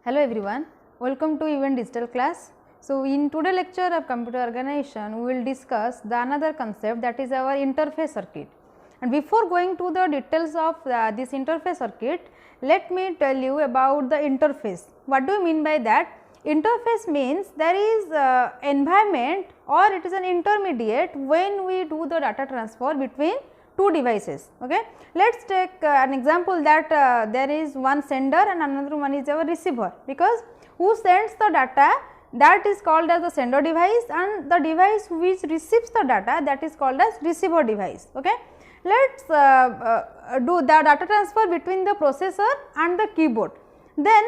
Hello everyone, welcome to Event Digital class. So, in today's lecture of computer organization, we will discuss the another concept, that is our interface circuit. And before going to the details of this interface circuit, let me tell you about the interface. What do you mean by that? Interface means there is environment or it is an intermediate when we do the data transfer between two devices. Okay. Let us take an example that there is one sender and another one is our receiver, because who sends the data, that is called as the sender device, and the device which receives the data, that is called as receiver device. Okay. Let us do the data transfer between the processor and the keyboard. Then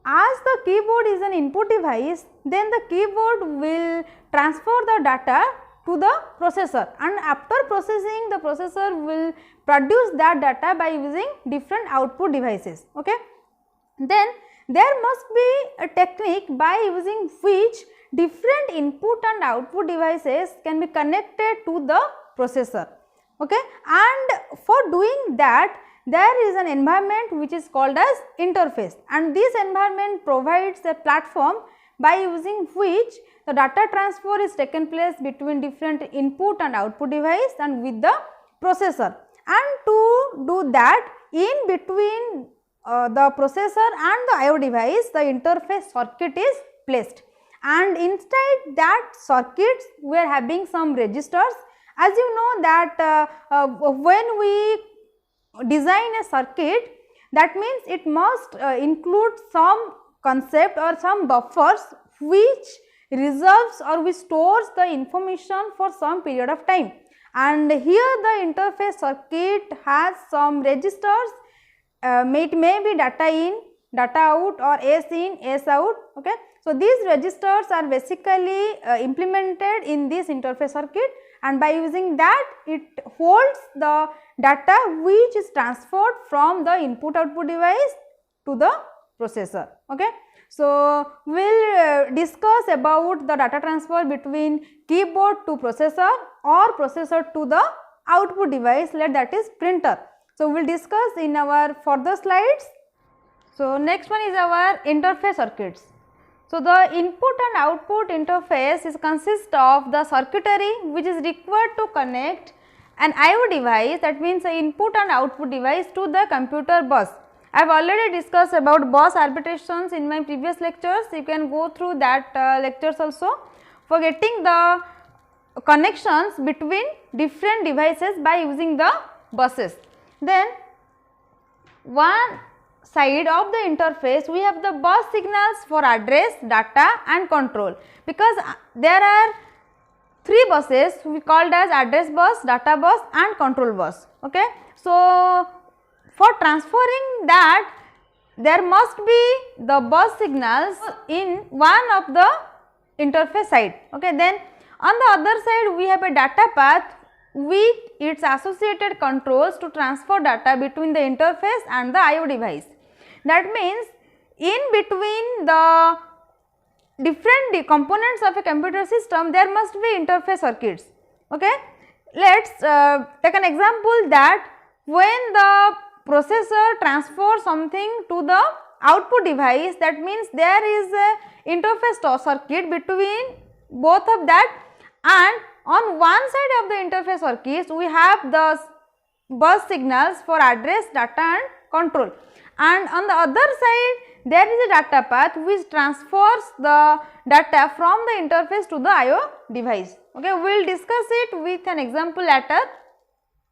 as the keyboard is an input device, then the keyboard will transfer the data to the processor, and after processing the processor will produce that data by using different output devices. Okay. Then there must be a technique by using which different input and output devices can be connected to the processor. Okay. And for doing that, there is an environment which is called as interface, and this environment provides a platform by using which the data transfer is taken place between different input and output device and with the processor. And to do that, in between the processor and the IO device, the interface circuit is placed, and inside that circuits we are having some registers. As you know that when we design a circuit, that means it must include some concept or some buffers which reserves or which stores the information for some period of time, and here the interface circuit has some registers. It may be data in, data out, or S in, S out. Okay. So, these registers are basically implemented in this interface circuit, and by using that it holds the data which is transferred from the input output device to the processor. Okay. So, we will discuss about the data transfer between keyboard to processor or processor to the output device, that is printer. So, we will discuss in our further slides. So, next one is our interface circuits. So, the input and output interface consists of the circuitry which is required to connect an IO device, that means the input and output device, to the computer bus. I have already discussed about bus arbitrations in my previous lectures. You can go through that lectures also for getting the connections between different devices by using the buses. Then one side of the interface we have the bus signals for address, data and control, because there are three buses we called as address bus, data bus and control bus. Okay. So, for transferring that, there must be the bus signals in one of the interface side. Okay. Then on the other side we have a data path with its associated controls to transfer data between the interface and the IO device. That means in between the different components of a computer system, there must be interface circuits. Okay. Let us take an example that when the processor transfers something to the output device, that means there is a interface circuit between both of that, and on one side of the interface circuits we have the bus signals for address, data and control, and on the other side there is a data path which transfers the data from the interface to the IO device. Okay. We will discuss it with an example later.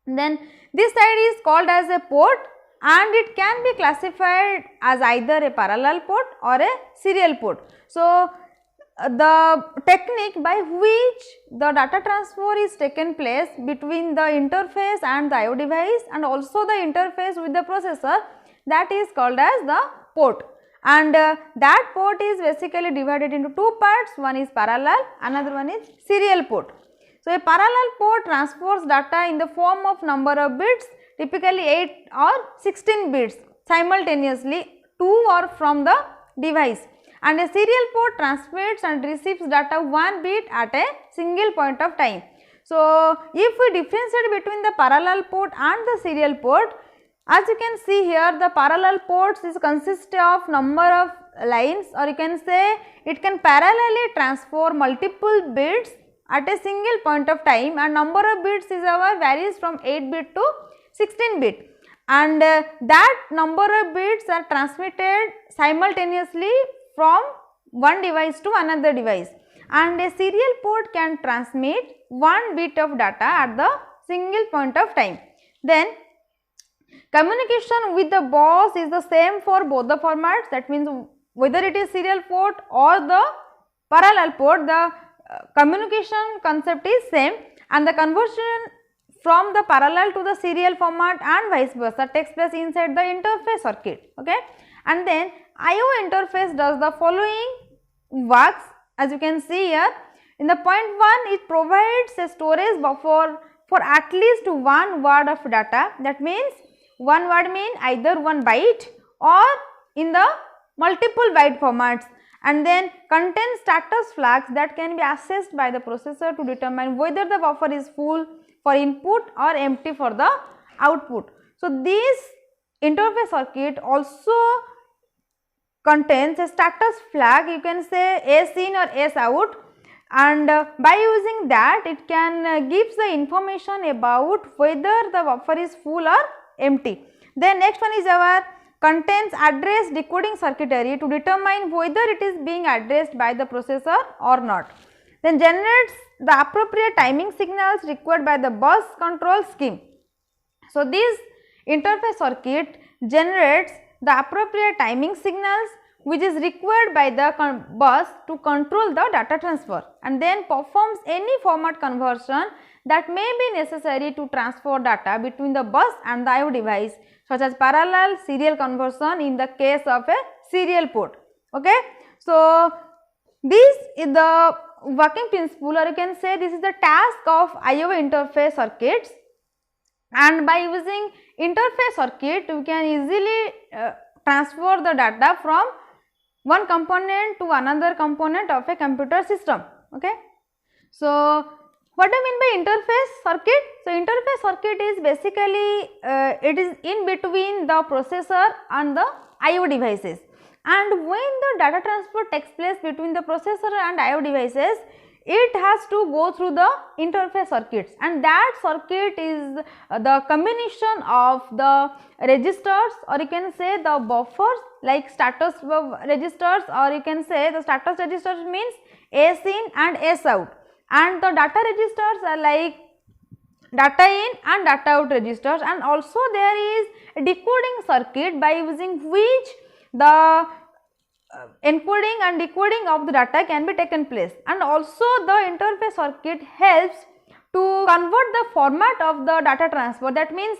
Then this side is called as a port, and it can be classified as either a parallel port or a serial port. So, the technique by which the data transfer is taken place between the interface and the IO device and also the interface with the processor, that is called as the port, and that port is basically divided into two parts. One is parallel, another one is serial port. So, a parallel port transfers data in the form of number of bits, typically 8 or 16 bits simultaneously to or from the device, and a serial port transmits and receives data 1 bit at a single point of time. So, if we differentiate between the parallel port and the serial port, As you can see here, the parallel ports is consist of number of lines, or you can say it can parallelly transfer multiple bits at a single point of time, and number of bits is our varies from 8 bit to 16 bit, and that number of bits are transmitted simultaneously from one device to another device, and a serial port can transmit 1 bit of data at the single point of time. Then communication with the bus is the same for both the formats, that means whether it is serial port or the parallel port, the communication concept is same, and the conversion from the parallel to the serial format and vice versa takes place inside the interface circuit. Okay, and then I/O interface does the following works. As you can see here, in the point 1, it provides a storage buffer for at least one word of data. That means one word mean either one byte or in the multiple byte formats, and then contains status flags that can be accessed by the processor to determine whether the buffer is full for input or empty for the output. So, this interface circuit also contains a status flag, you can say S in or S out, and by using that it can gives the information about whether the buffer is full or empty. Then next one is our contains address decoding circuitry to determine whether it is being addressed by the processor or not. Then generates the appropriate timing signals required by the bus control scheme. So, this interface circuit generates the appropriate timing signals which is required by the bus to control the data transfer, and then performs any format conversion that may be necessary to transfer data between the bus and the I/O device, such as parallel serial conversion in the case of a serial port. Okay. So, this is the working principle, or you can say this is the task of I/O interface circuits, and by using interface circuit we can easily transfer the data from one component to another component of a computer system. Okay. So, what do I mean by interface circuit? So, interface circuit is basically it is in between the processor and the I/O devices, and when the data transfer takes place between the processor and I/O devices, it has to go through the interface circuits, and that circuit is the combination of the registers, or you can say the buffers like status registers, or you can say the status registers means S in and S out, and the data registers are like data in and data out registers, and also there is a decoding circuit by using which the encoding and decoding of the data can be taken place, and also the interface circuit helps to convert the format of the data transfer. That means,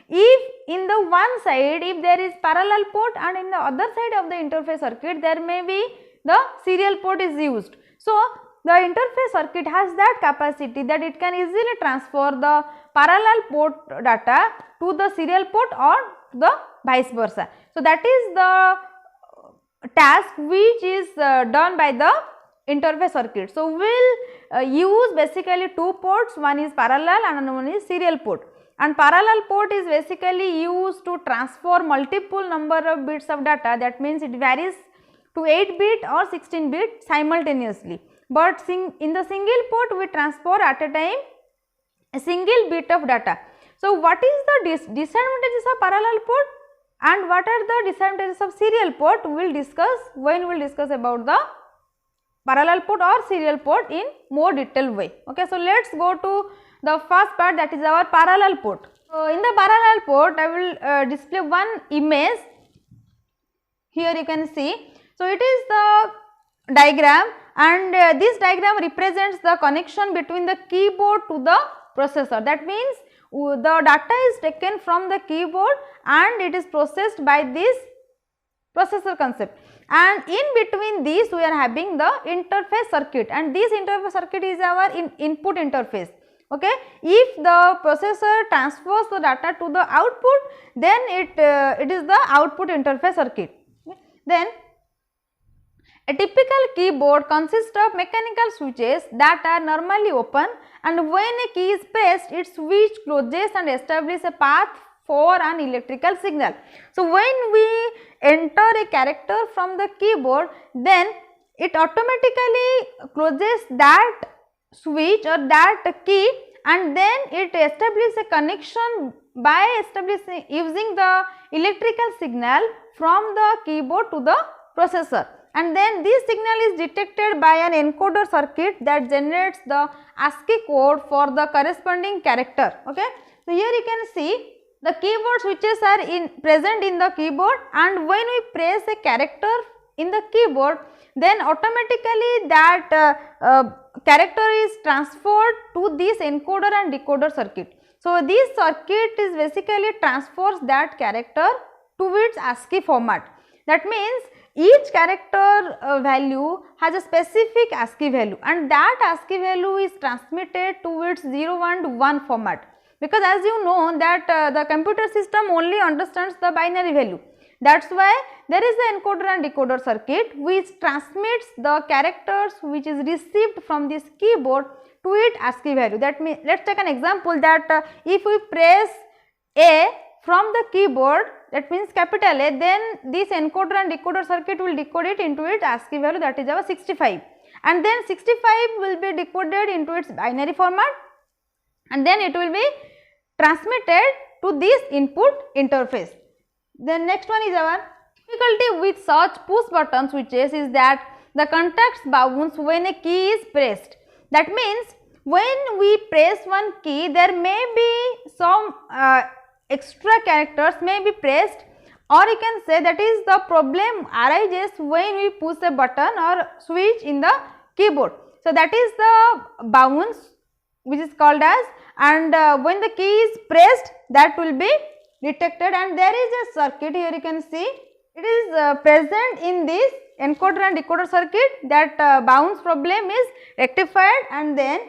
if in the one side if there is parallel port and in the other side of the interface circuit there may be the serial port is used. So, the interface circuit has that capacity that it can easily transfer the parallel port data to the serial port or the vice versa. So, that is the task which is done by the interface circuit. So, we will use basically two ports, one is parallel and another one is serial port, and parallel port is basically used to transfer multiple number of bits of data. That means, it varies to 8 bit or 16 bit simultaneously, but in the single port we transfer at a time a single bit of data. So, what is the disadvantages of parallel port and what are the disadvantages of serial port? We will discuss when we will discuss about the parallel port or serial port in more detailed way. Okay. So, let us go to the first part, that is our parallel port. So, in the parallel port I will display one image. Here you can see. So, it is the diagram, and this diagram represents the connection between the keyboard to the processor. That means, the data is taken from the keyboard and it is processed by this processor concept, and in between these we are having the interface circuit, and this interface circuit is our input interface. Okay. If the processor transfers the data to the output, then it is the output interface circuit. Okay. Then a typical keyboard consists of mechanical switches that are normally open, and when a key is pressed, its switch closes and establishes a path for an electrical signal. So when we enter a character from the keyboard, then it automatically closes that switch or that key, and then it establishes a connection by establishing using the electrical signal from the keyboard to the processor, and then this signal is detected by an encoder circuit that generates the ASCII code for the corresponding character. Okay. So here you can see the keyboard switches are present in the keyboard, and when we press a character in the keyboard, then automatically that character is transferred to this encoder and decoder circuit. So this circuit is basically transfers that character to its ASCII format. That means each character value has a specific ASCII value, and that ASCII value is transmitted to its 0 and 1 format, because as you know that the computer system only understands the binary value. That is why there is the encoder and decoder circuit which transmits the characters which is received from this keyboard to its ASCII value. That means, let us take an example that if we press A from the keyboard, that means capital A, then this encoder and decoder circuit will decode it into its ASCII value, that is our 65, and then 65 will be decoded into its binary format, and then it will be transmitted to this input interface. Then next one is our difficulty with such push button switches is that the contacts bounce when a key is pressed. That means when we press one key, there may be some extra characters may be pressed, or you can say that is the problem arises when we push a button or switch in the keyboard. So that is the bounce which is called as, and when the key is pressed, that will be detected, and there is a circuit here you can see it is present in this encoder and decoder circuit, that bounce problem is rectified, and then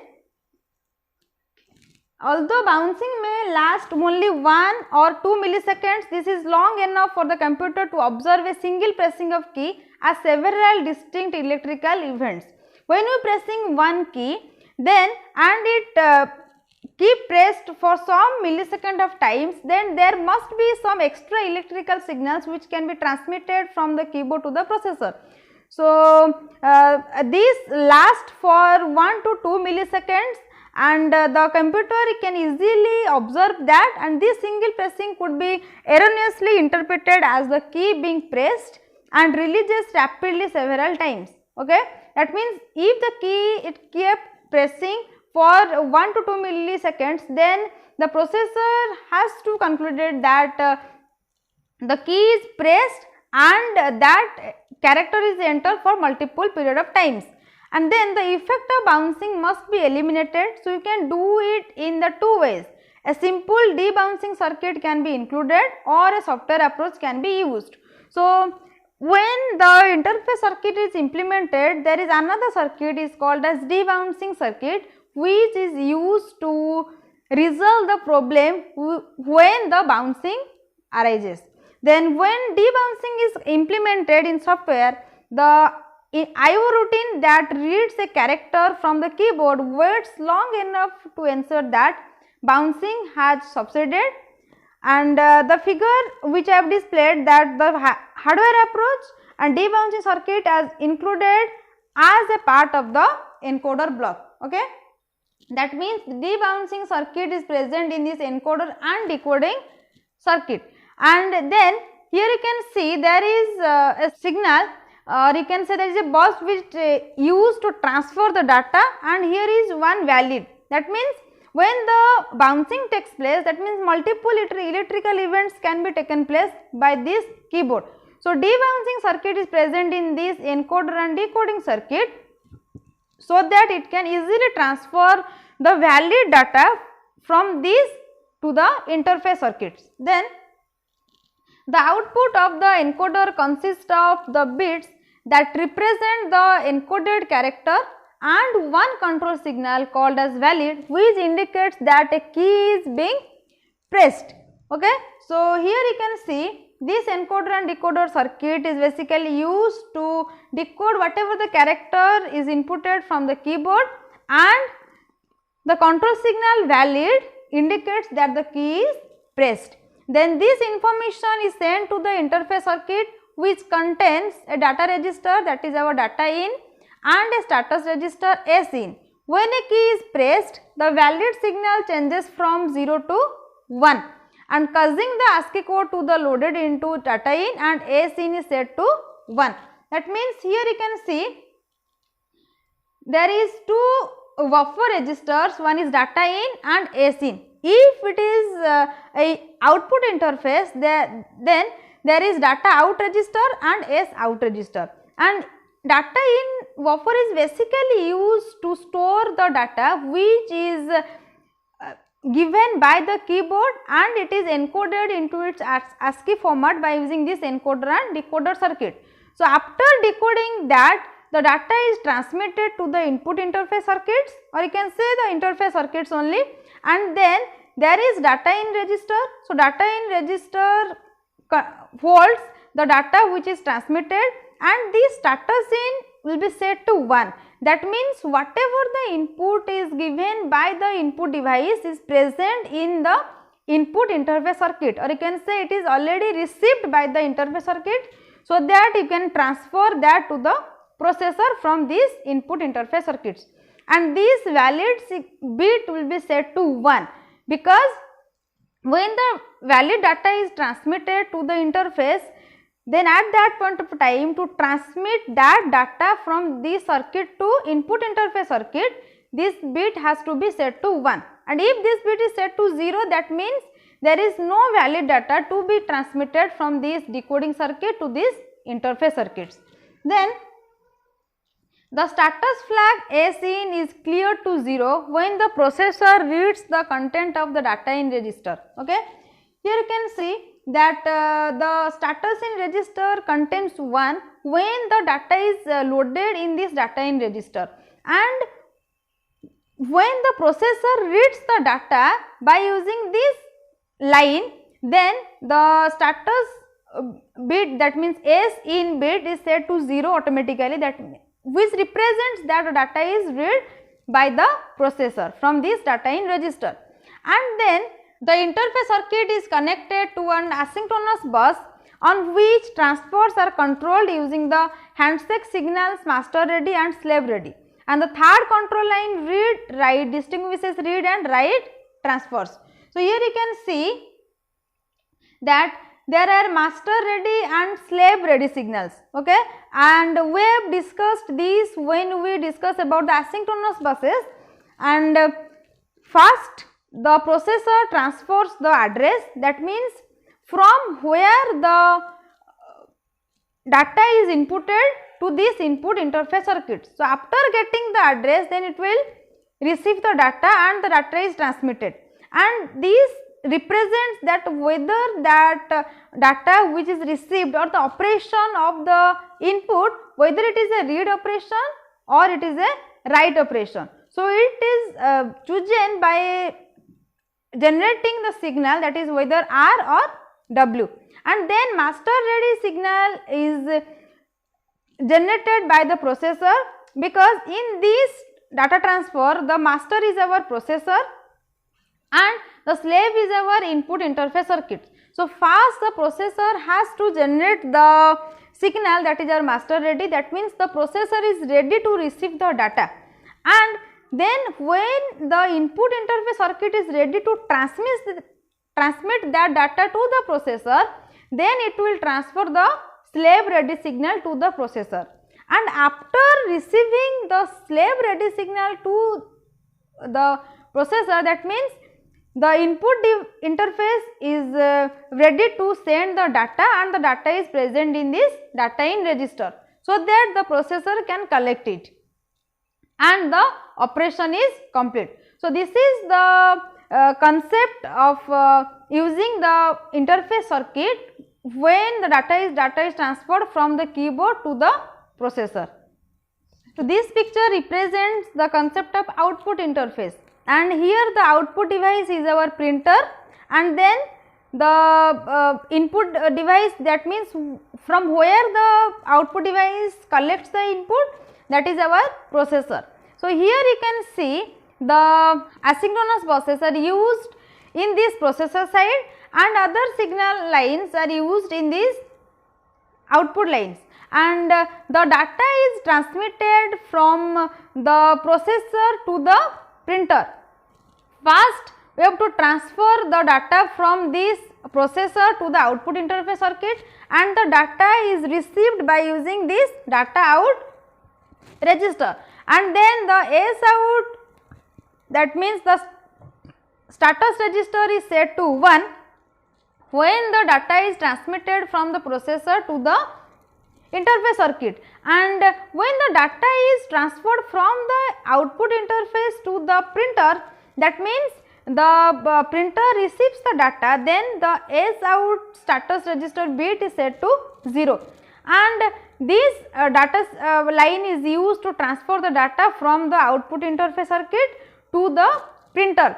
although bouncing may last only 1 or 2 milliseconds, this is long enough for the computer to observe a single pressing of key as several distinct electrical events. When we pressing one key, then and it keep pressed for some millisecond of times, then there must be some extra electrical signals which can be transmitted from the keyboard to the processor. So these last for 1 to 2 milliseconds, and the computer can easily observe that, and this single pressing could be erroneously interpreted as the key being pressed and releases rapidly several times. Okay. That means if the key it kept pressing for 1 to 2 milliseconds, then the processor has to conclude that the key is pressed and that character is entered for multiple period of times, and then the effect of bouncing must be eliminated. So you can do it in the two ways. A simple debouncing circuit can be included, or a software approach can be used. So when the interface circuit is implemented, there is another circuit is called as debouncing circuit, which is used to resolve the problem when the bouncing arises. Then when debouncing is implemented in software, the IO routine that reads a character from the keyboard waits long enough to ensure that bouncing has subsided, and the figure which I have displayed, that the hardware approach and debouncing circuit as included as a part of the encoder block. Okay. That means debouncing circuit is present in this encoder and decoding circuit, and then here you can see there is a signal, or you can say there is a bus which used to transfer the data, and here is one valid. That means when the bouncing takes place, that means multiple electrical events can be taken place by this keyboard. So debouncing circuit is present in this encoder and decoding circuit, so that it can easily transfer the valid data from these to the interface circuits. Then the output of the encoder consists of the bits that represent the encoded character and one control signal called as valid, which indicates that a key is being pressed. Okay. So here you can see this encoder and decoder circuit is basically used to decode whatever the character is inputted from the keyboard, and the control signal valid indicates that the key is pressed. Then this information is sent to the interface circuit, which contains a data register, that is our data in, and a status register S in. When a key is pressed, the valid signal changes from 0 to 1 and causing the ASCII code to the loaded into data in, and S in is set to 1. That means here you can see there is two buffer registers, one is data in and S in. If it is a output interface, then there is data out register and S out register, and data in buffer is basically used to store the data which is given by the keyboard, and it is encoded into its ASCII format by using this encoder and decoder circuit. So, after decoding that, the data is transmitted to the input interface circuits, or you can say the interface circuits only, and then there is data in register. So, data in register holds the data which is transmitted, and this status in will be set to 1. That means whatever the input is given by the input device is present in the input interface circuit, or you can say it is already received by the interface circuit, so that you can transfer that to the processor from these input interface circuits, and this valid bit will be set to 1, because when the valid data is transmitted to the interface, then at that point of time, to transmit that data from this circuit to input interface circuit, this bit has to be set to 1, and if this bit is set to 0, that means there is no valid data to be transmitted from this decoding circuit to these interface circuits. Then the status flag S in is cleared to 0 when the processor reads the content of the data in register. Okay. Here you can see that the status in register contains 1 when the data is loaded in this data in register, and when the processor reads the data by using this line, then the status bit, that means S in bit, is set to 0 automatically, that which represents that the data is read by the processor from this data in register. And then the interface circuit is connected to an asynchronous bus on which transfers are controlled using the handshake signals master ready and slave ready, and the third control line read write distinguishes read and write transfers. So, here you can see that there are master ready and slave ready signals, okay, and we have discussed these when we discuss about the asynchronous buses. And first the processor transfers the address, that means from where the data is inputted to this input interface circuit. So, after getting the address, then it will receive the data and the data is transmitted, and this represents that whether that data which is received or the operation of the input, whether it is a read operation or it is a write operation. So, it is chosen by generating the signal, that is whether R or W, and then master ready signal is generated by the processor, because in this data transfer the master is our processor and the slave is our input interface circuit. So, first the processor has to generate the signal, that is our master ready, that means the processor is ready to receive the data, and then when the input interface circuit is ready to transmit that data to the processor, then it will transfer the slave ready signal to the processor, and after receiving the slave ready signal to the processor, that means the input interface is ready to send the data, and the data is present in this data in register, so that the processor can collect it and the operation is complete. So, this is the concept of using the interface circuit when the data is transferred from the keyboard to the processor. So, this picture represents the concept of output interface, and here the output device is our printer, and then the input device, that means from where the output device collects the input, that is our processor. So, here you can see the asynchronous buses are used in this processor side, and other signal lines are used in these output lines, and the data is transmitted from the processor to the printer. First we have to transfer the data from this processor to the output interface circuit, and the data is received by using this data out register, and then the S out, that means the status register is set to 1 when the data is transmitted from the processor to the interface circuit, and when the data is transferred from the output interface to the printer, that means the printer receives the data, then the S out status register bit is set to 0, and this data line is used to transfer the data from the output interface circuit to the printer,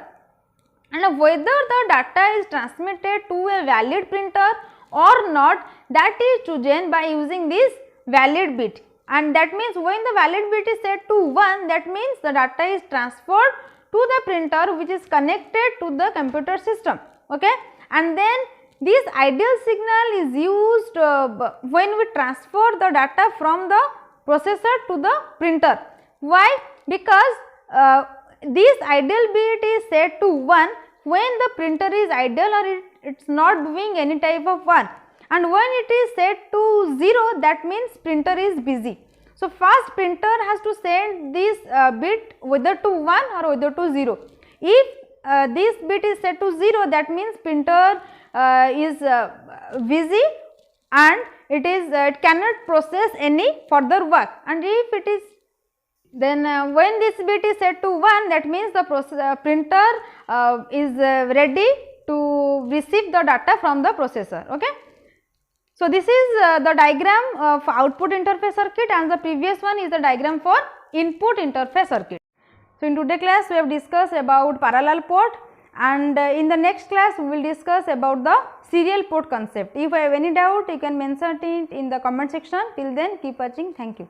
and whether the data is transmitted to a valid printer or not, that is chosen by using this valid bit, and that means when the valid bit is set to 1, that means the data is transferred to the printer which is connected to the computer system. Okay, and then this ideal signal is used when we transfer the data from the processor to the printer. Why? Because this ideal bit is set to 1 when the printer is idle or it is not doing any type of work, and when it is set to 0, that means printer is busy. So, first printer has to send this bit whether to 1 or whether to 0. If this bit is set to 0, that means printer is busy and it cannot process any further work, and if it is then when this bit is set to 1, that means the printer is ready to receive the data from the processor. Okay. So, this is the diagram of output interface circuit, and the previous one is the diagram for input interface circuit. So, in today's class we have discussed about parallel port, and in the next class we will discuss about the serial port concept. If you have any doubt, you can mention it in the comment section. Till then, keep watching. Thank you.